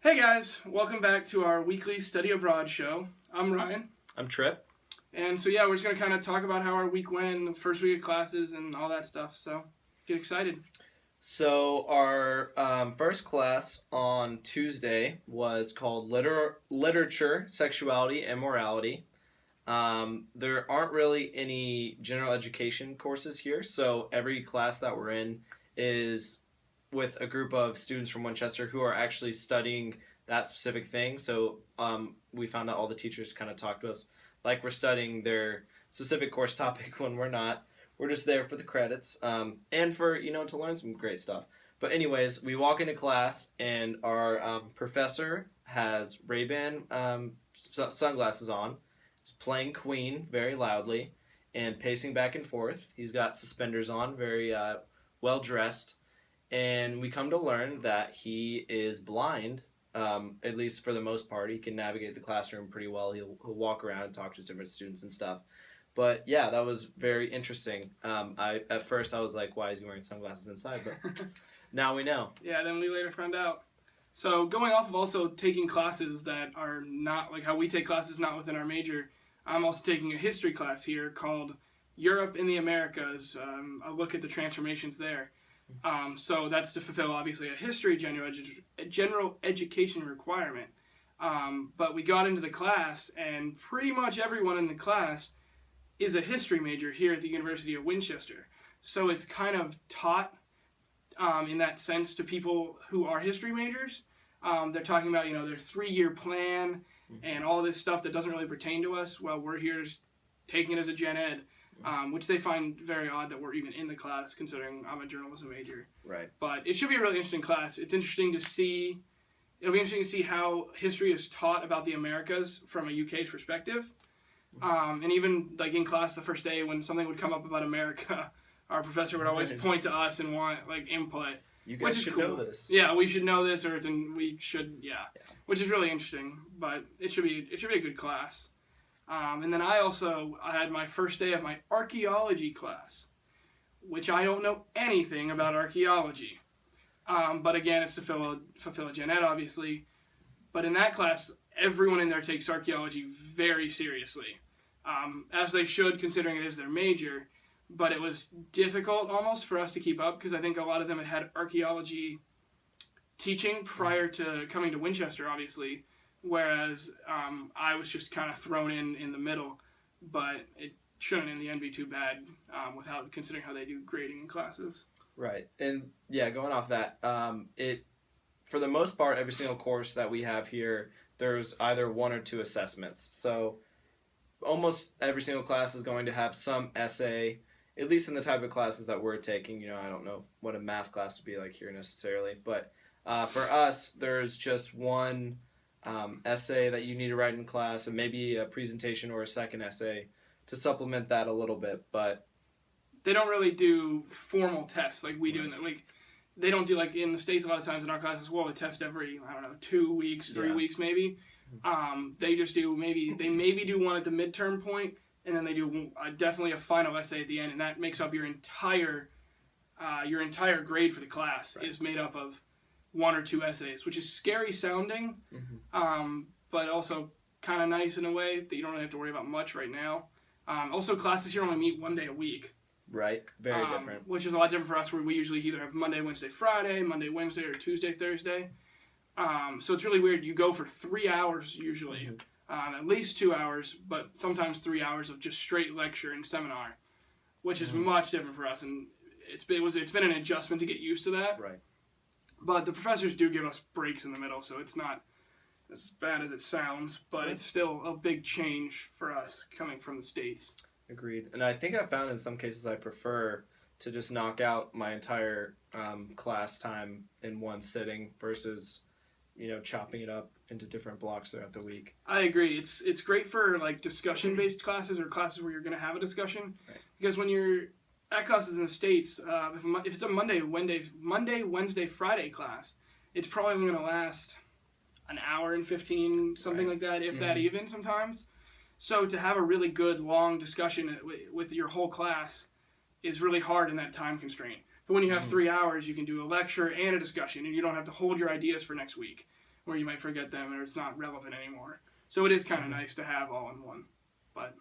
Hey guys, welcome back to our weekly Study Abroad show. I'm Ryan. I'm Trip. And so we're just going to kind of talk about how our week went, the first week of classes and all that stuff. So get excited. So our first class on Tuesday was called Literature, Sexuality, and Morality. There aren't really any general education courses here, so every class that we're in is with a group of students from Winchester who are actually studying that specific thing. So we found that all the teachers kind of talk to us like we're studying their specific course topic when we're not. We're just there for the credits and for, to learn some great stuff. But anyways, we walk into class and our professor has Ray-Ban sunglasses on. He's playing Queen very loudly and pacing back and forth. He's got suspenders on, very well dressed. And we come to learn that he is blind, at least for the most part. He can navigate the classroom pretty well. He'll walk around and talk to different students and stuff. But yeah, that was very interesting. At first I was like, why is he wearing sunglasses inside? But now we know. Yeah, then we later found out. So going off of also taking classes that are not, like how we take classes not within our major, I'm also taking a history class here called Europe in the Americas, a look at the transformations there. So that's to fulfill, obviously, a history general education requirement. But we got into the class, and pretty much everyone in the class is a history major here at the University of Winchester. So it's kind of taught in that sense to people who are history majors. They're talking about, their 3-year plan and all this stuff that doesn't really pertain to us. Well, we're here just taking it as a gen ed. Which they find very odd that we're even in the class, considering I'm a journalism major. Right. But it should be a really interesting class. It's interesting to see. It'll be interesting to see how history is taught about the Americas from a UK's perspective. And even like in class the first day, when something would come up about America, our professor would always point to us and want like input. You guys should know this. Yeah, we should know this, or which is really interesting. But it should be a good class. And then I had my first day of my archaeology class, which I don't know anything about archaeology. But again, it's to fulfill a gen ed, obviously. But in that class, everyone in there takes archaeology very seriously, as they should, considering it is their major. But it was difficult almost for us to keep up, because I think a lot of them had archaeology teaching prior to coming to Winchester, obviously. Whereas I was just kind of thrown in the middle, but it shouldn't in the end be too bad without considering how they do grading in classes. Right, and yeah, going off that, for the most part, every single course that we have here, there's either 1 or 2 assessments. So almost every single class is going to have some essay, at least in the type of classes that we're taking. I don't know what a math class would be like here necessarily, but for us, there's just one essay that you need to write in class, and maybe a presentation or a second essay to supplement that a little bit. But they don't really do formal tests like we do. Like they don't do, like in the States a lot of times in our classes. Well, we test every 2 weeks, 3 weeks maybe. They just do maybe do one at the midterm point, and then they do definitely a final essay at the end, and that makes up your entire grade for the class. Right. Is made up of 1 or 2 essays, which is scary sounding, but also kind of nice in a way that you don't really have to worry about much right now. Also, classes here only meet 1 day a week. Right, very different. Which is a lot different for us, where we usually either have Monday, Wednesday, Friday, Monday, Wednesday, or Tuesday, Thursday. So it's really weird. You go for 3 hours usually, at least 2 hours, but sometimes 3 hours of just straight lecture and seminar, which is much different for us, and it's been an adjustment to get used to that. Right. But the professors do give us breaks in the middle, so it's not as bad as it sounds, but it's still a big change for us coming from the States. Agreed. And I think I found in some cases I prefer to just knock out my entire class time in one sitting versus, chopping it up into different blocks throughout the week. I agree. It's great for like discussion-based classes or classes where you're going to have a discussion, because when you're at classes in the States, if it's a Monday, Wednesday, Friday class, it's probably going to last an hour and 15, something like that, if that even sometimes. So to have a really good, long discussion with your whole class is really hard in that time constraint. But when you have 3 hours, you can do a lecture and a discussion, and you don't have to hold your ideas for next week. where you might forget them or it's not relevant anymore. So it is kind of nice to have all in one. But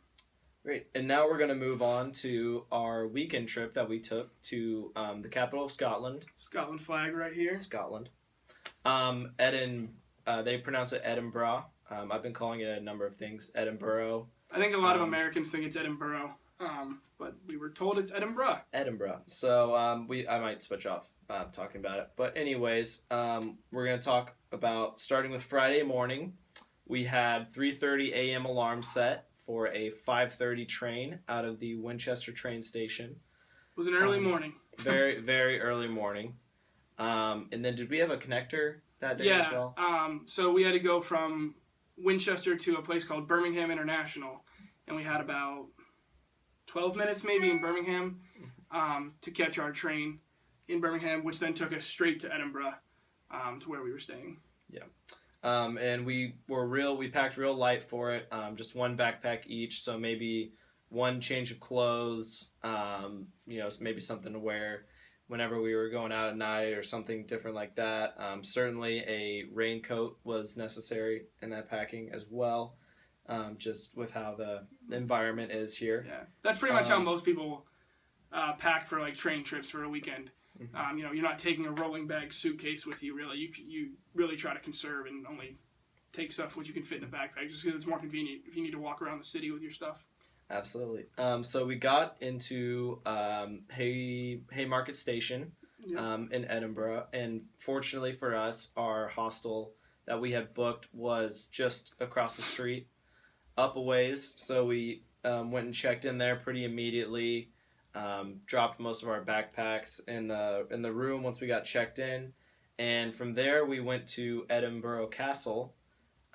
Great. And now we're going to move on to our weekend trip that we took to the capital of Scotland. Scotland flag right here. Scotland. They pronounce it Edinburgh. I've been calling it a number of things. Edinburgh. I think a lot of Americans think it's Edinburgh, but we were told it's Edinburgh. Edinburgh. So I might switch off talking about it. But anyways, we're going to talk about starting with Friday morning. We had 3:30 a.m. alarm set for a 5:30 train out of the Winchester train station. It was an early morning. Very, very early morning. And then did we have a connector that day as well? So we had to go from Winchester to a place called Birmingham International, and we had about 12 minutes maybe in Birmingham to catch our train in Birmingham, which then took us straight to Edinburgh, to where we were staying. Yeah. And we packed real light for it, just one backpack each, so maybe one change of clothes, maybe something to wear whenever we were going out at night or something different like that. Certainly a raincoat was necessary in that packing as well, just with how the environment is here. Yeah, that's pretty much how most people pack for like train trips for a weekend. Mm-hmm. You're not taking a rolling bag suitcase with you, really. You really try to conserve and only take stuff which you can fit in a backpack, just because it's more convenient if you need to walk around the city with your stuff. Absolutely. So we got into Haymarket Station in Edinburgh, and fortunately for us, our hostel that we had booked was just across the street, up a ways. So we went and checked in there pretty immediately. Dropped most of our backpacks in the room once we got checked in, and from there we went to Edinburgh Castle.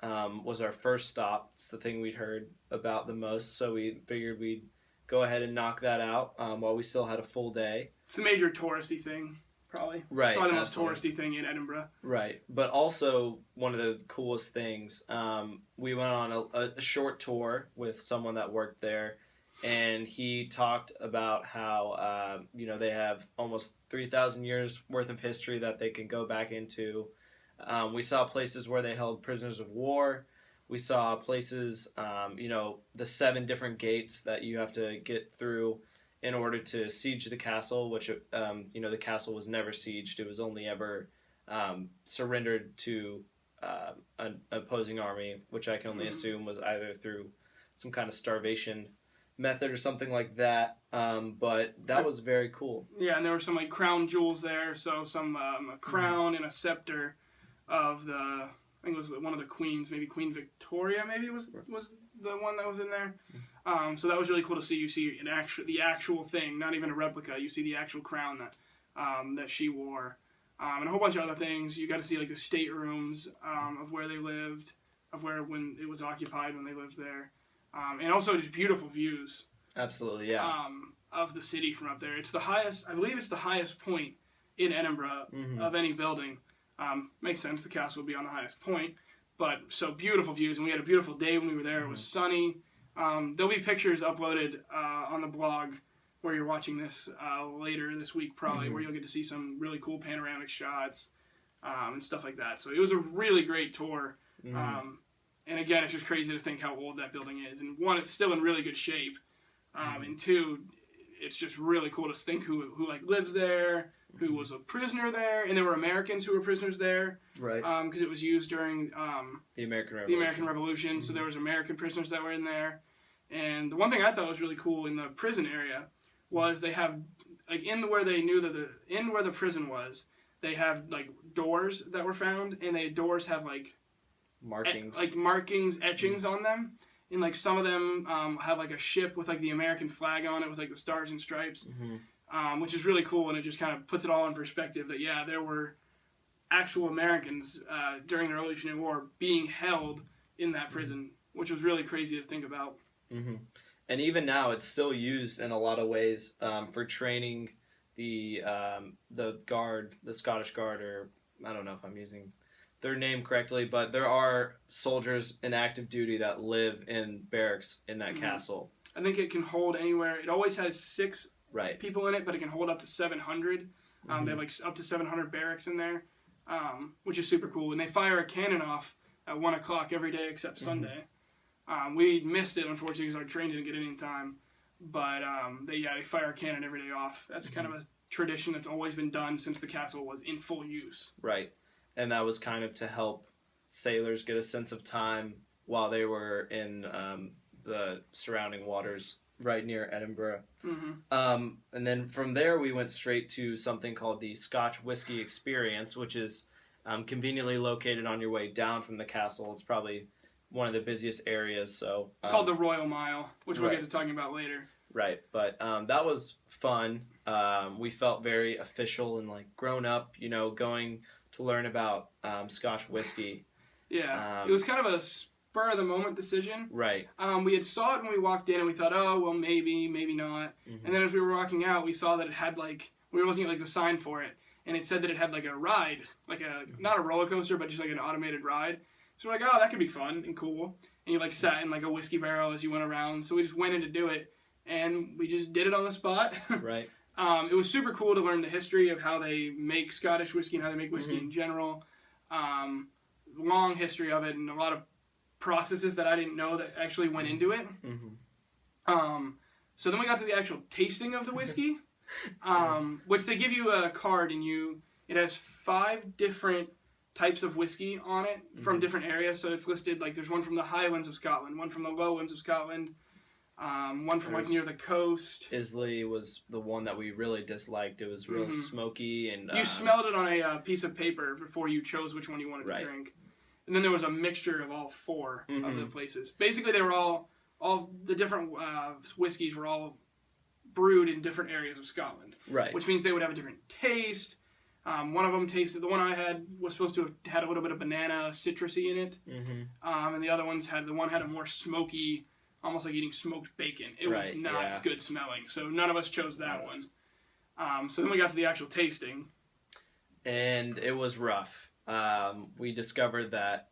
Was our first stop. It's the thing we'd heard about the most, so we figured we'd go ahead and knock that out while we still had a full day. It's the major touristy thing, probably. Right. Probably the absolutely. most touristy thing in Edinburgh. Right, but also one of the coolest things, we went on a short tour with someone that worked there, and he talked about how they have almost 3,000 years worth of history that they can go back into. We saw places where they held prisoners of war. We saw places, the 7 different gates that you have to get through in order to siege the castle, which, the castle was never sieged. It was only ever surrendered to an opposing army, which I can only assume was either through some kind of starvation method or something like that. But that was very cool. Yeah, and there were some like crown jewels there. So some a crown and a scepter of I think it was one of the queens, maybe Queen Victoria, maybe was the one that was in there. So that was really cool to see. You see the actual thing, not even a replica. You see the actual crown that she wore, and a whole bunch of other things. You got to see like the staterooms of where they lived, when it was occupied when they lived there, and also just beautiful views. Absolutely, yeah. Of the city from up there. It's the highest. I believe it's the highest point in Edinburgh of any building. Makes sense. The castle would be on the highest point, but so beautiful views, and we had a beautiful day when we were there. It was sunny. There'll be pictures uploaded on the blog where you're watching this later this week, probably, where you'll get to see some really cool panoramic shots and stuff like that. So it was a really great tour. And again, it's just crazy to think how old that building is. And one, it's still in really good shape. And two, it's just really cool to think who like lives there, who was a prisoner there, and there were Americans who were prisoners there, right? Because it was used during the American Revolution. The American Revolution. So there was American prisoners that were in there. And the one thing I thought was really cool in the prison area was they have like where the prison was, they have like doors that were found, and the doors have like markings, etchings on them. And like some of them have like a ship with like the American flag on it with like the stars and stripes, which is really cool. And it just kind of puts it all in perspective that there were actual Americans during the Revolutionary War being held in that prison, which was really crazy to think about. And even now, it's still used in a lot of ways for training the guard, the Scottish Guard, or I don't know if I'm using their name correctly, but there are soldiers in active duty that live in barracks in that castle. I think it can hold anywhere. It always has 6 people in it, but it can hold up to 700. They have like up to 700 barracks in there. which is super cool. And they fire a cannon off at 1 o'clock every day except Sunday. We missed it, unfortunately, because our train didn't get in in time. But they fire a cannon every day off. That's kind of a tradition that's always been done since the castle was in full use. Right. And that was kind of to help sailors get a sense of time while they were in the surrounding waters right near Edinburgh. And then from there we went straight to something called the Scotch Whisky Experience, which is conveniently located on your way down from the castle. It's probably one of the busiest areas. So it's called the Royal Mile, which we'll get to talking about later. Right, but that was fun. We felt very official and like grown up, going to learn about Scotch whiskey. Yeah, it was kind of a spur of the moment decision. Right. We had saw it when we walked in, and we thought, oh well, maybe not. And then as we were walking out, we saw that it had we were looking at the sign for it, and it said that it had a ride, not a roller coaster, but just an automated ride. So we're like, oh, that could be fun and cool. And you sat in a whiskey barrel as you went around. So we just went in to do it, and we just did it on the spot. Right. It was super cool to learn the history of how they make Scottish whiskey and how they make whiskey in general. Long history of it and a lot of processes that I didn't know that actually went into it. So then we got to the actual tasting of the whiskey, which they give you a card and it has 5 different types of whiskey on it from different areas. So it's listed there's one from the Highlands of Scotland, one from the Lowlands of Scotland, one from near the coast. Islay was the one that we really disliked. It was real smoky and you smelled it on a piece of paper before you chose which one you wanted to drink. And then there was a mixture of all 4 of the places. Basically, they were all the different whiskeys were all brewed in different areas of Scotland. Right. Which means they would have a different taste. One of them tasted, the one I had was supposed to have had a little bit of banana citrusy in it. And the other ones had a more smoky, almost like eating smoked bacon. It was not good smelling. So none of us chose that one. So then we got to the actual tasting. And it was rough. We discovered that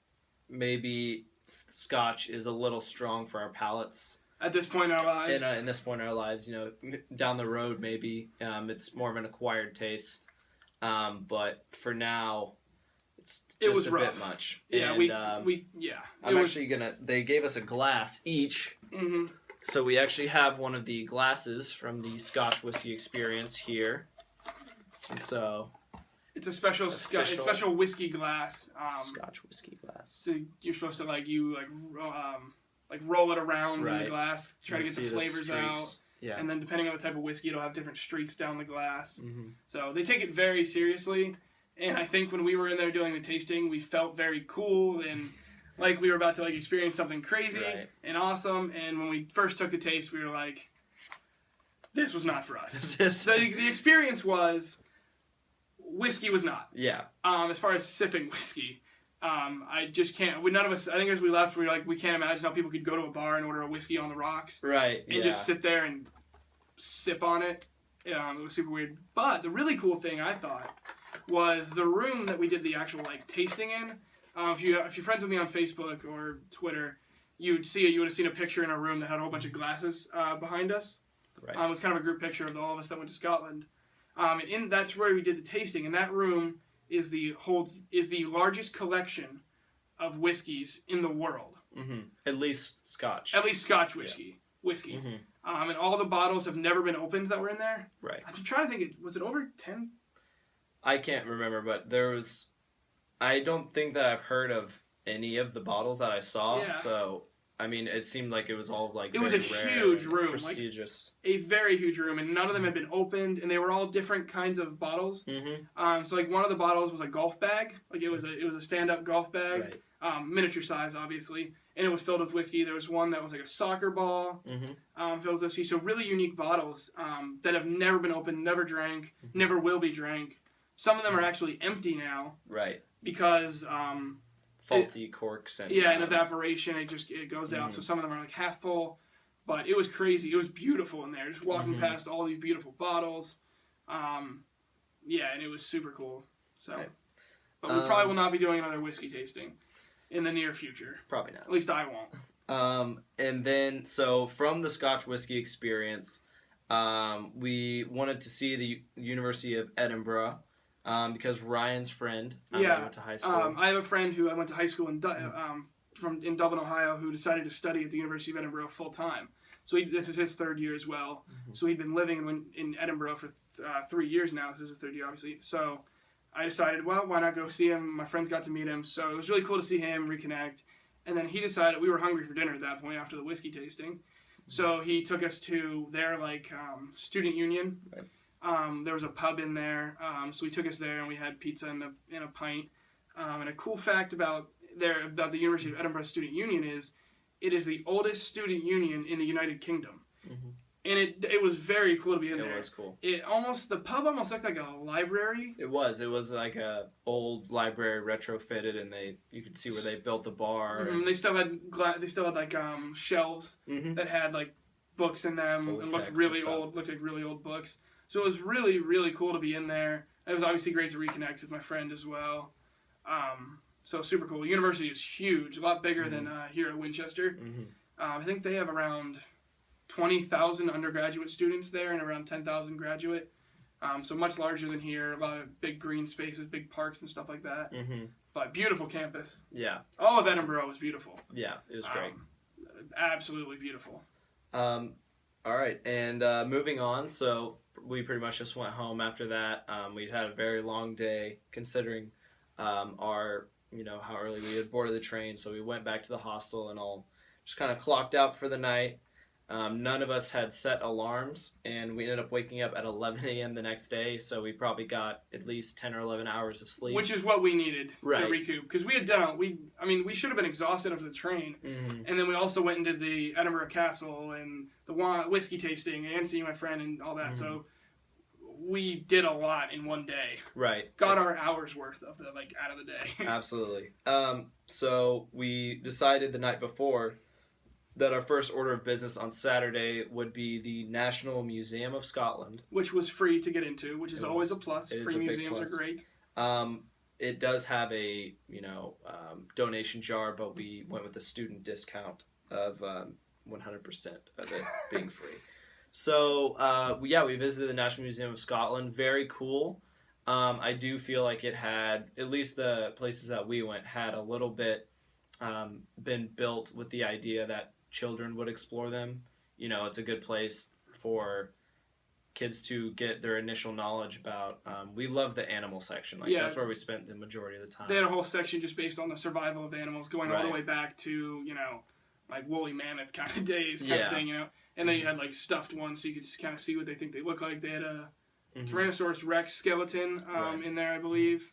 maybe Scotch is a little strong for our palates. At this point in our lives. In this point in our lives, down the road maybe it's more of an acquired taste. But for now, it's just a bit much. Yeah, and, they gave us a glass each. So we actually have one of the glasses from the Scotch Whisky Experience here. And so it's a special whiskey glass. Scotch whiskey glass. So you're supposed to roll it around in the glass, try to get the flavors out. Yeah. And then depending on the type of whiskey, it'll have different streaks down the glass. So they take it very seriously. And I think when we were in there doing the tasting, we felt very cool and like we were about to experience something crazy and awesome. And when we first took the taste, we were like, this was not for us. So the experience was, whiskey was not. Yeah. As far as sipping whiskey, I just can't. None of us. I think as we left, we were like, we can't imagine how people could go to a bar and order a whiskey on the rocks, and just sit there and sip on it. It was super weird. But the really cool thing I thought was the room that we did the actual tasting in. If you're friends with me on Facebook or Twitter, you would have seen a picture in a room that had a whole bunch of glasses behind us. Right. It was kind of a group picture of all of us that went to Scotland. And that's where we did the tasting. And that room is the largest collection of whiskeys in the world. At least Scotch. At least Scotch whiskey. And all the bottles have never been opened that were in there. Right. I'm trying to think. Was it over 10? I can't remember, but there was. I don't think that I've heard of any of the bottles that I saw. Yeah. So I mean, it seemed like it was all it was a huge room, prestigious, a very huge room, and none of them had been opened, and they were all different kinds of bottles. So one of the bottles was a golf bag, it was a stand-up golf bag, miniature size, obviously, and it was filled with whiskey. There was one that was like a soccer ball, filled with whiskey. So really unique bottles that have never been opened, never drank, never will be drank. Some of them are actually empty now, because. Faulty corks and and evaporation, it goes out. So some of them are half full, but it was crazy. It was beautiful in there. Just walking past all these beautiful bottles, and it was super cool. So, but we probably will not be doing another whiskey tasting in the near future. Probably not. At least I won't. And then so from the Scotch Whisky Experience, we wanted to see the University of Edinburgh. because Ryan's friend I went to high school. I have a friend who I went to high school in Dublin, Ohio, who decided to study at the University of Edinburgh full time. So this is his third year as well. So he'd been living in Edinburgh for 3 years now. This is his third year, obviously. So I decided, well, why not go see him? My friends got to meet him, so it was really cool to see him, reconnect. And then he decided, we were hungry for dinner at that point after the whiskey tasting. So he took us to their student union. Right. There was a pub in there, so he took us there and we had pizza and a pint. And a cool fact about the University of Edinburgh Student Union is, it is the oldest student union in the United Kingdom. Mm-hmm. And it was very cool to be in there. It was cool. The pub almost looked like a library. It was like a old library retrofitted, and you could see where they built the bar. Mm-hmm. They still had shelves that had like books in them and looked really old. Looked like really old books. So it was really, really cool to be in there. It was obviously great to reconnect with my friend as well. So super cool. The university is huge, a lot bigger than here at Winchester. Mm-hmm. I think they have around 20,000 undergraduate students there and around 10,000 graduate. So much larger than here. A lot of big green spaces, big parks and stuff like that. Mm-hmm. But beautiful campus. Yeah. All of Edinburgh was beautiful. Yeah, it was great. Absolutely beautiful. All right, and moving on. So we pretty much just went home after that. We'd had a very long day considering how early we had boarded the train. So we went back to the hostel and all just kind of clocked out for the night. None of us had set alarms, and we ended up waking up at 11 a.m. the next day, so we probably got at least 10 or 11 hours of sleep. Which is what we needed to recoup, because we should have been exhausted after the train, and then we also went and did the Edinburgh Castle and the whiskey tasting and seeing my friend and all that, so we did a lot in one day. Right. Got our hours worth of out of the day. Absolutely. So we decided the night before that our first order of business on Saturday would be the National Museum of Scotland. Which was free to get into, which is always a plus. Free museums are great. It does have a, donation jar, but we went with a student discount of 100% of it being free. So, we visited the National Museum of Scotland. Very cool. I do feel like it had, at least the places that we went, had a little bit been built with the idea that children would explore them. It's a good place for kids to get their initial knowledge about. We love the animal section. That's where we spent the majority of the time. They had a whole section just based on the survival of animals, going all the way back to, woolly mammoth kind of days kind of thing, And then you had stuffed ones, so you could just kind of see what they think they look like. They had a Tyrannosaurus Rex skeleton in there, I believe.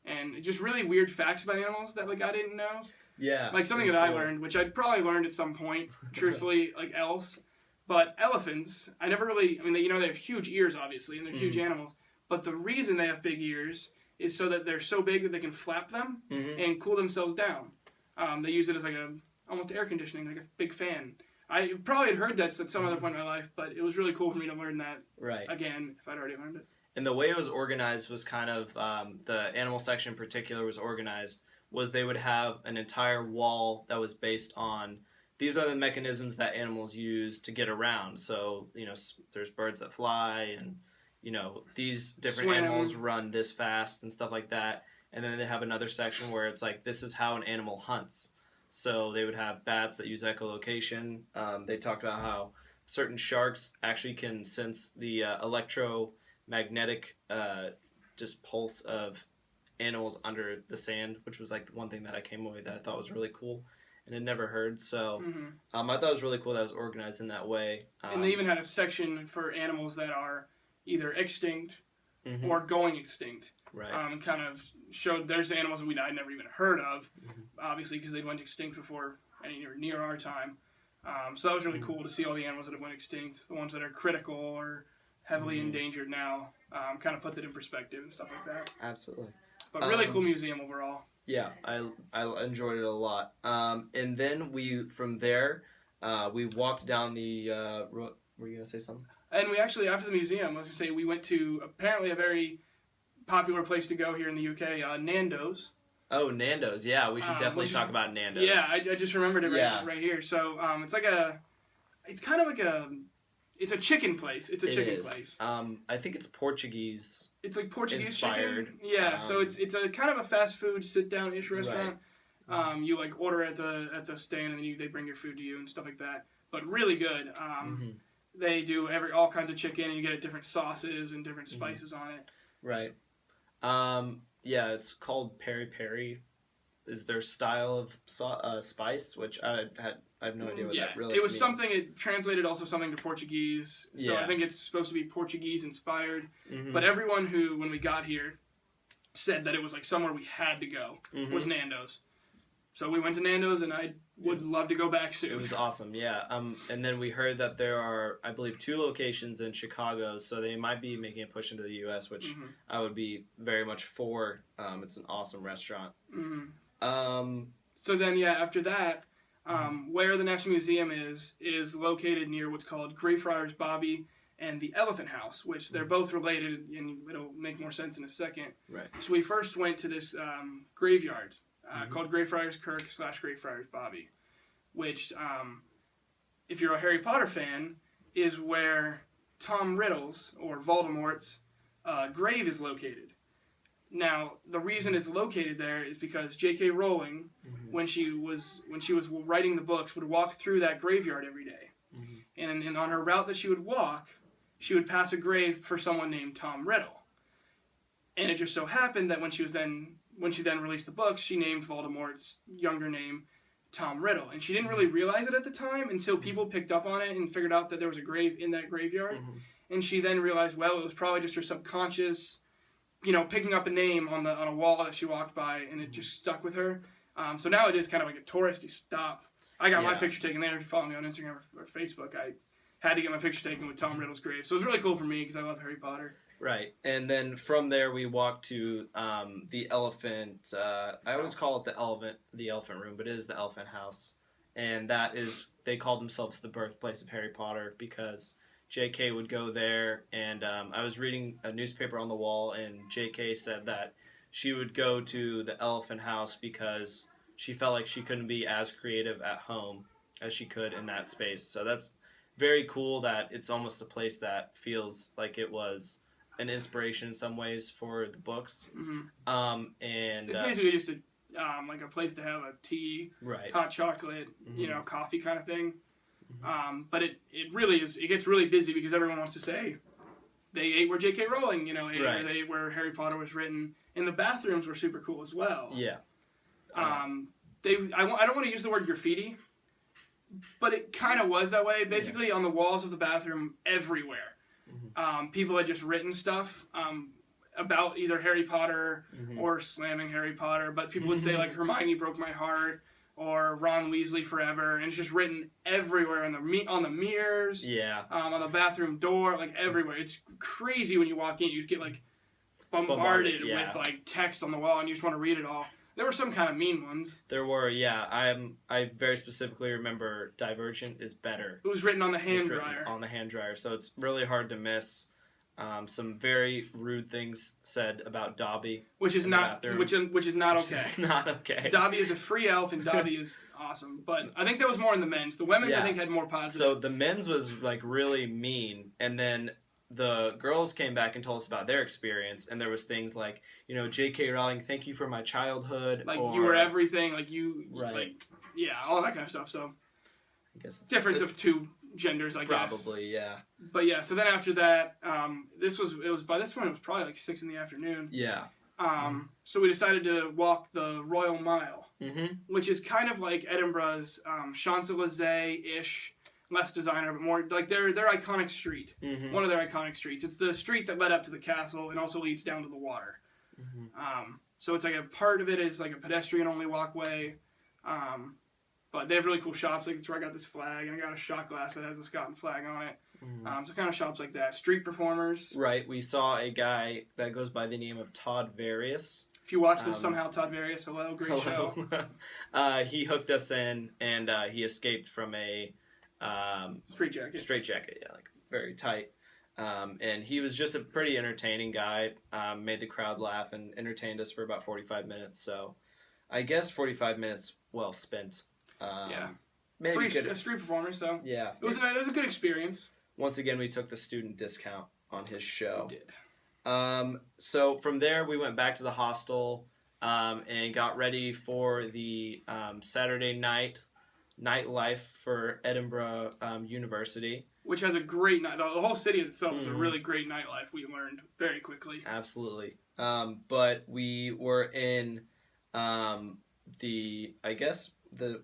And just really weird facts about animals that I didn't know. Yeah. Something that I learned, which I'd probably learned at some point, truthfully, else. But elephants, I never really, they have huge ears, obviously, and they're huge animals. But the reason they have big ears is so that they're so big that they can flap them and cool themselves down. They use it as almost air conditioning, like a big fan. I probably had heard that at some other point in my life, but it was really cool for me to learn that again, if I'd already learned it. And the way it was organized was kind of, the animal section in particular was organized, was they would have an entire wall that was based on, these are the mechanisms that animals use to get around. So, there's birds that fly and, these different animals run this fast and stuff like that. And then they have another section where it's this is how an animal hunts. So they would have bats that use echolocation. They talked about how certain sharks actually can sense the electromagnetic just pulse of animals under the sand, which was one thing that I came away that I thought was really cool and had never heard. So I thought it was really cool that it was organized in that way. And they even had a section for animals that are either extinct or going extinct. Right. Kind of showed there's animals that I'd never even heard of, obviously because they went extinct before near our time. So that was really cool to see all the animals that have went extinct, the ones that are critical or heavily endangered now. Kind of puts it in perspective and stuff like that. Absolutely. But really cool museum overall. Yeah, I enjoyed it a lot. And then from there, we walked down the. Were you gonna say something? And we actually, after the museum, I was gonna say we went to apparently a very popular place to go here in the UK, Nando's. Oh, Nando's! Yeah, we should definitely talk about Nando's. Yeah, I just remembered it right here. So it's It's a chicken place. It's a It chicken is. place. I think it's Portuguese. It's like Portuguese Inspired. chicken. Yeah, so it's a kind of a fast food sit down ish restaurant. Right. You like order at the stand and then they bring your food to you and stuff like that. But really good. They do all kinds of chicken and you get different sauces and different spices on it. Right. Yeah, it's called peri peri. Is their style of spice, which I have no idea what that really it was means. something. It translated also something to Portuguese, so I think it's supposed to be Portuguese inspired. But everyone who, when we got here, said that it was like somewhere we had to go was Nando's. So we went to Nando's, and I would love to go back soon. It was awesome, yeah. And then we heard that there are, I believe, 2 locations in Chicago, so they might be making a push into the U.S., which I would be very much for. It's an awesome restaurant. So then, after that, where the National Museum is located near what's called Greyfriars Bobby and the Elephant House, which they're both related, and it'll make more sense in a second. Right. So we first went to this graveyard called Greyfriars Kirk / Greyfriars Bobby, which, if you're a Harry Potter fan, is where Tom Riddle's, or Voldemort's, grave is located. Now, the reason it's located there is because J.K. Rowling, when she was writing the books, would walk through that graveyard every day. And on her route that she would walk, she would pass a grave for someone named Tom Riddle. And it just so happened that when she then released the books, she named Voldemort's younger name Tom Riddle. And she didn't really realize it at the time until people picked up on it and figured out that there was a grave in that graveyard. And she then realized, well, it was probably just her subconscious, picking up a name on a wall that she walked by, and it just stuck with her. So now it is kind of like a touristy stop. I got my picture taken there. If you follow me on Instagram or Facebook, I had to get my picture taken with Tom Riddle's grave. So it was really cool for me because I love Harry Potter. Right. And then from there we walked to the elephant. I always call it the elephant room, but it is the Elephant House. And that is, they call themselves the birthplace of Harry Potter because J.K. would go there, and I was reading a newspaper on the wall, and J.K. said that she would go to the Elephant House because she felt like she couldn't be as creative at home as she could in that space. So that's very cool that it's almost a place that feels like it was an inspiration in some ways for the books. And it's basically just a place to have a tea, hot chocolate, coffee kind of thing. But it really is. It gets really busy because everyone wants to say they ate where J.K. Rowling, ate, or they ate where Harry Potter was written. And the bathrooms were super cool as well. Yeah. I don't want to use the word graffiti, but it kind of was that way. Basically, on the walls of the bathroom, everywhere, people had just written stuff about either Harry Potter or slamming Harry Potter. But people would say like Hermione broke my heart, or Ron Weasley forever, and it's just written everywhere on the mirrors, on the bathroom door, like everywhere. It's crazy when you walk in. You get like bombarded with like text on the wall, and you just want to read it all. There were some kind of mean ones. There were, I very specifically remember Divergent is better. It was written on the hand dryer. On the hand dryer, so it's really hard to miss. Some very rude things said about Dobby, which is not okay. Which is not okay. Dobby is a free elf, and Dobby is awesome. But I think that was more in the men's. The women's, I think, had more positive. So the men's was like really mean, and then the girls came back and told us about their experience, and there was things like, J.K. Rowling, thank you for my childhood. Like, you were everything, like, all that kind of stuff, so. I guess difference of two genders, I guess. Probably, yeah. But yeah, so then after that, by this point, it was probably like 6 p.m. Yeah. So we decided to walk the Royal Mile, which is kind of like Edinburgh's Champs-Élysées-ish, less designer, but more like their iconic street. One of their iconic streets. It's the street that led up to the castle and also leads down to the water. So it's like a part of it is like a pedestrian-only walkway. But they have really cool shops. Like, that's where I got this flag, and I got a shot glass that has the Scotland flag on it. So kind of shops like that. Street performers. Right. We saw a guy that goes by the name of Todd Various. If you watch this somehow, Todd Various, hello, great show. He hooked us in, and he escaped from a straight jacket, yeah, like very tight. And he was just a pretty entertaining guy. Made the crowd laugh and entertained us for about 45 minutes. So I guess 45 minutes well spent. Maybe a street performer, so yeah, it was a good experience. once again, we took the student discount on his show. We did. So from there, we went back to the hostel and got ready for the Saturday night nightlife for Edinburgh University. Which has a great night. The whole city itself is a really great nightlife. We learned very quickly. Absolutely. But we were in what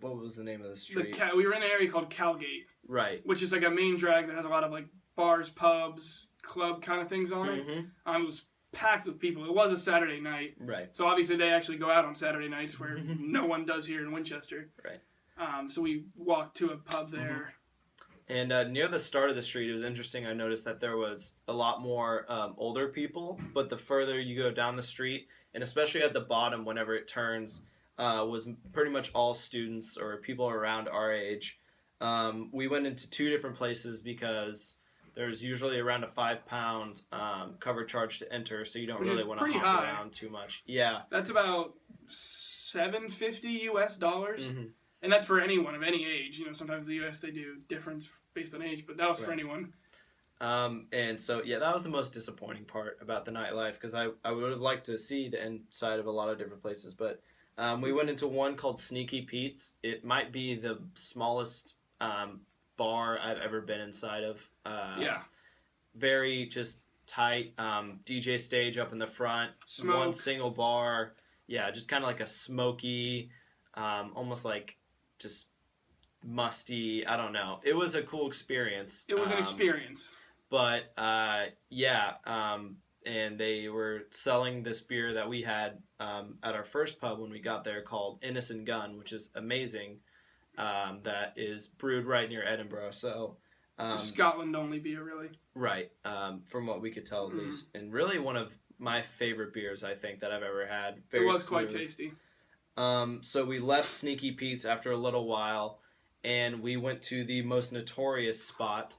was the name of the street? We were in an area called Calgate. Right. Which is like a main drag that has a lot of like bars, pubs, club kind of things on it. It was packed with people. It was a Saturday night. Right. So obviously they actually go out on Saturday nights where no one does here in Winchester. Right. So we walked to a pub there. And near the start of the street, it was interesting. I noticed that there was a lot more older people, but the further you go down the street, and especially at the bottom, whenever it turns, was pretty much all students or people around our age. We went into 2 different places because there's usually around a £5 cover charge to enter, so you don't really want to hop around too much. Yeah, that's about $7.50 US. And that's for anyone of any age. You know, sometimes the U.S. they do difference based on age, but that was for anyone. And so, yeah, that was the most disappointing part about the nightlife because I would have liked to see the inside of a lot of different places. But we went into one called Sneaky Pete's. It might be the smallest bar I've ever been inside of. Very just tight DJ stage up in the front. Smoke. One single bar. Yeah, just kind of like a smoky, almost like just musty. I don't know. It was a cool experience. It was an experience. But and they were selling this beer that we had at our first pub when we got there called Innocent Gun, which is amazing. That is brewed right near Edinburgh. So it's a Scotland only beer, really. Right. From what we could tell, at least, and really one of my favorite beers I think that I've ever had. It was quite tasty. So we left Sneaky Pete's after a little while, and we went to the most notorious spot,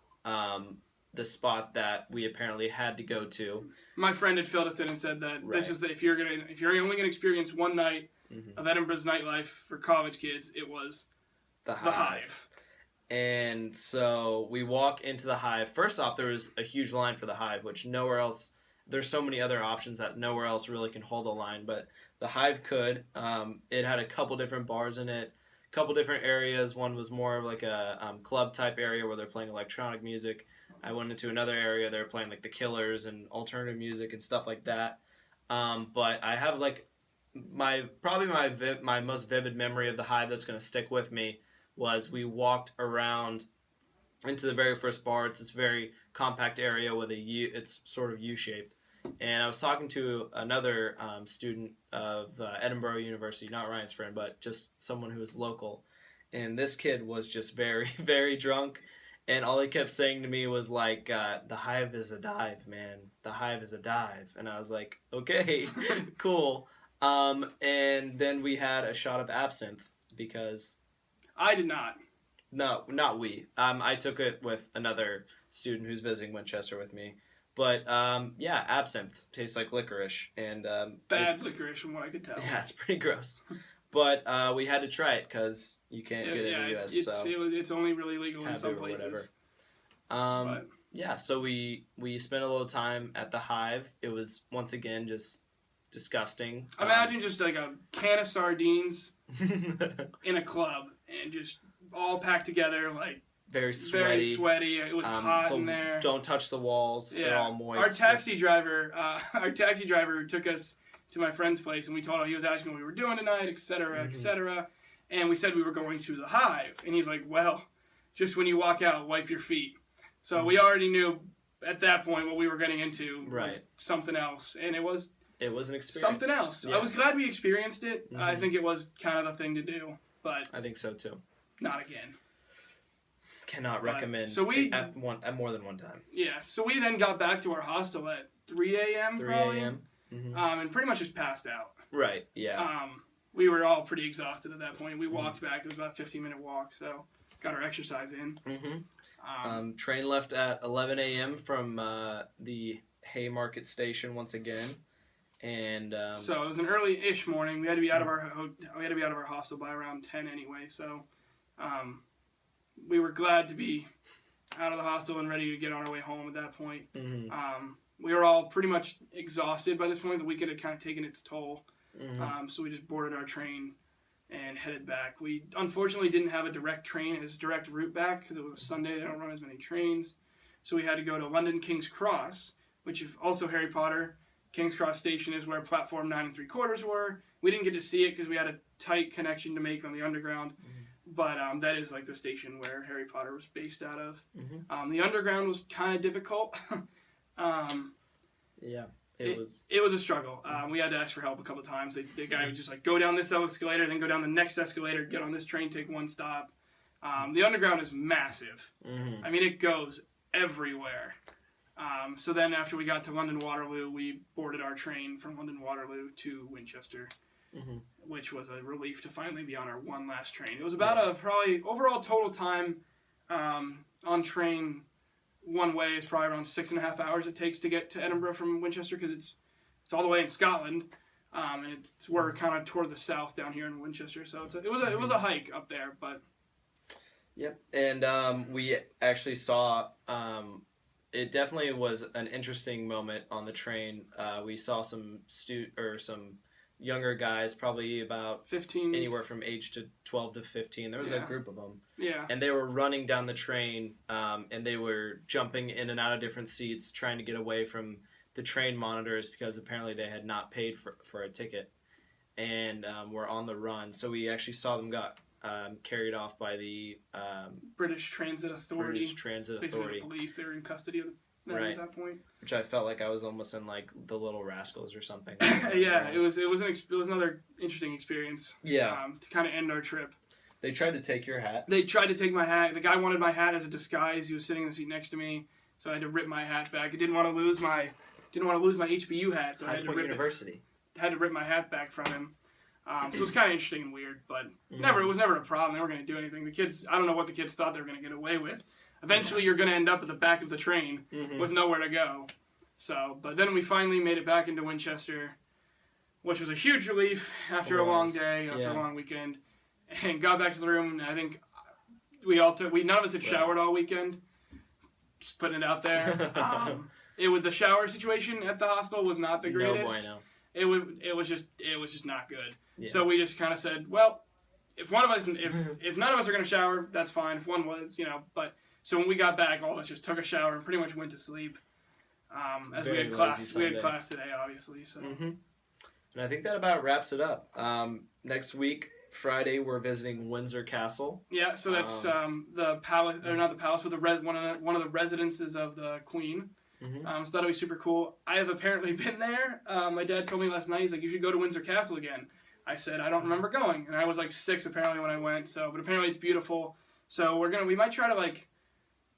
the spot that we apparently had to go to. My friend had filled us in and said that this is if you're only gonna experience one night of Edinburgh's nightlife for college kids, it was the Hive. And so we walk into the Hive. First off, there was a huge line for the Hive, which nowhere else. There's so many other options that nowhere else really can hold a line, but the Hive could. It had a couple different bars in it, a couple different areas. One was more of like a club type area where they're playing electronic music. I went into another area, they were playing like the Killers and alternative music and stuff like that. But I have like my most vivid memory of the Hive that's going to stick with me was we walked around into the very first bar. It's this very compact area with it's sort of U-shaped. And I was talking to another student of Edinburgh University, not Ryan's friend, but just someone who was local. And this kid was just very, very drunk. And all he kept saying to me was like, the Hive is a dive, man. The Hive is a dive. And I was like, okay, cool. And then we had a shot of absinthe because... I did not. No, not we. I took it with another student who's visiting Winchester with me. But, yeah, absinthe tastes like licorice. And bad licorice from what I could tell. Yeah, it's pretty gross. But we had to try it because you can't get it in the U.S. It's only really legal in some places. Yeah, so we spent a little time at the Hive. It was, once again, just disgusting. Imagine just like a can of sardines in a club and just all packed together, like very sweaty. It was hot in there. Don't touch the walls. Yeah. They're all moist. Our taxi driver who took us to my friend's place, and we told him, he was asking what we were doing tonight, etc., etc. And we said we were going to the Hive. And he's like, well, just when you walk out, wipe your feet. So we already knew at that point what we were getting into was something else. And it was an experience. Something else. Yeah. I was glad we experienced it. I think it was kind of the thing to do. But I think so, too. Not again. Cannot recommend at more than one time. Yeah. So we then got back to our hostel at 3 a.m. 3 a.m. And pretty much just passed out. Right, yeah. We were all pretty exhausted at that point. We walked back. It was about a 15-minute walk, so got our exercise in. Train left at 11 a.m. from the Haymarket station once again. And so it was an early-ish morning. We had to be out of our hostel by around 10 anyway. So we were glad to be out of the hostel and ready to get on our way home at that point. Mm-hmm. We were all pretty much exhausted by this point. The weekend had kind of taken its toll. Mm-hmm. So we just boarded our train and headed back. We unfortunately didn't have a direct route back because it was a Sunday. They don't run as many trains. So we had to go to London King's Cross, which is also Harry Potter. King's Cross Station is where platform 9 3/4 were. We didn't get to see it because we had a tight connection to make on the underground. But that is like the station where Harry Potter was based out of. Mm-hmm. The underground was kind of difficult. Yeah, it was. It was a struggle. We had to ask for help a couple times. The guy would just like go down this escalator, then go down the next escalator, get on this train, take one stop. The underground is massive. Mm-hmm. I mean, it goes everywhere. So then after we got to London Waterloo, we boarded our train from London Waterloo to Winchester, which was a relief to finally be on our one last train. It was about probably overall total time on train one way is probably around 6.5 hours it takes to get to Edinburgh from Winchester because it's all the way in Scotland, and we're kind of toward the south down here in Winchester. So it was a hike up there, but. Yep, and we actually saw. It definitely was an interesting moment on the train. We saw some younger guys, probably about 15, anywhere from age to 12 to 15. There was a group of them. Yeah. And they were running down the train, and they were jumping in and out of different seats, trying to get away from the train monitors because apparently they had not paid for a ticket, and were on the run. So we actually saw them got carried off by the British Transit Authority. Basically the police. They were in custody of them at that point. Which I felt like I was almost in like the Little Rascals or something. Yeah, it was another interesting experience. Yeah. To kind of end our trip. They tried to take your hat. They tried to take my hat. The guy wanted my hat as a disguise. He was sitting in the seat next to me, so I had to rip my hat back. I didn't want to lose my HBU hat, so I had to rip University. Had to rip my hat back from him. So it was kind of interesting and weird, but it was never a problem. They weren't going to do anything. The kids, I don't know what the kids thought they were going to get away with. Eventually, you're going to end up at the back of the train with nowhere to go. So, but then we finally made it back into Winchester, which was a huge relief after a long day, after a long weekend, and got back to the room. And I think none of us had showered all weekend. Just putting it out there. The shower situation at the hostel was not the greatest. No bueno. It was just not good. Yeah. So we just kind of said, well, if none of us are going to shower, that's fine. If one was, but so when we got back, all of us just took a shower and pretty much went to sleep. As we had class today, obviously. So. And I think that about wraps it up. Next week, Friday, we're visiting Windsor Castle. Yeah, so that's the palace, or not the palace, but one of the residences of the Queen. So that'll be super cool. I have apparently been there. My dad told me last night, he's like, you should go to Windsor Castle again. I said, I don't remember going. And I was like 6 apparently when I went. So, but apparently it's beautiful. So we might try to like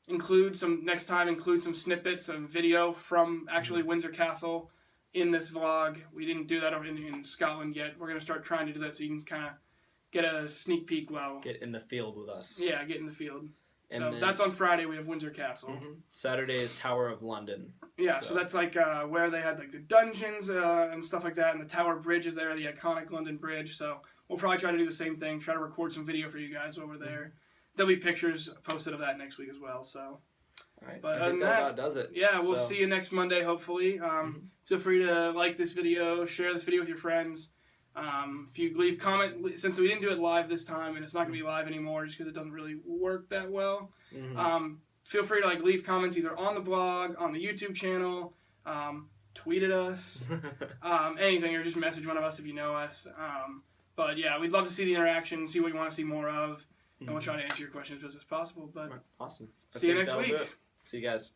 include some snippets of video from actually Windsor Castle in this vlog. We didn't do that over in Scotland yet. We're going to start trying to do that so you can kind of get a sneak peek get in the field with us. Yeah, get in the field. And so then, that's on Friday. We have Windsor Castle. Saturday is Tower of London. Yeah, so that's like where they had like the dungeons and stuff like that, and the Tower Bridge is there, the iconic London Bridge. So we'll probably try to do the same thing, try to record some video for you guys over there. There'll be pictures posted of that next week as well. So, all right, but I think that about does it. Yeah, we'll see you next Monday, hopefully. Feel free to like this video, share this video with your friends. If you leave comment, since we didn't do it live this time, and it's not going to be live anymore just because it doesn't really work that well, feel free to like leave comments either on the blog, on the YouTube channel, tweet at us, anything, or just message one of us if you know us. But yeah, we'd love to see the interaction, see what you want to see more of, and we'll try to answer your questions as best as possible. But awesome. See you next week. See you guys.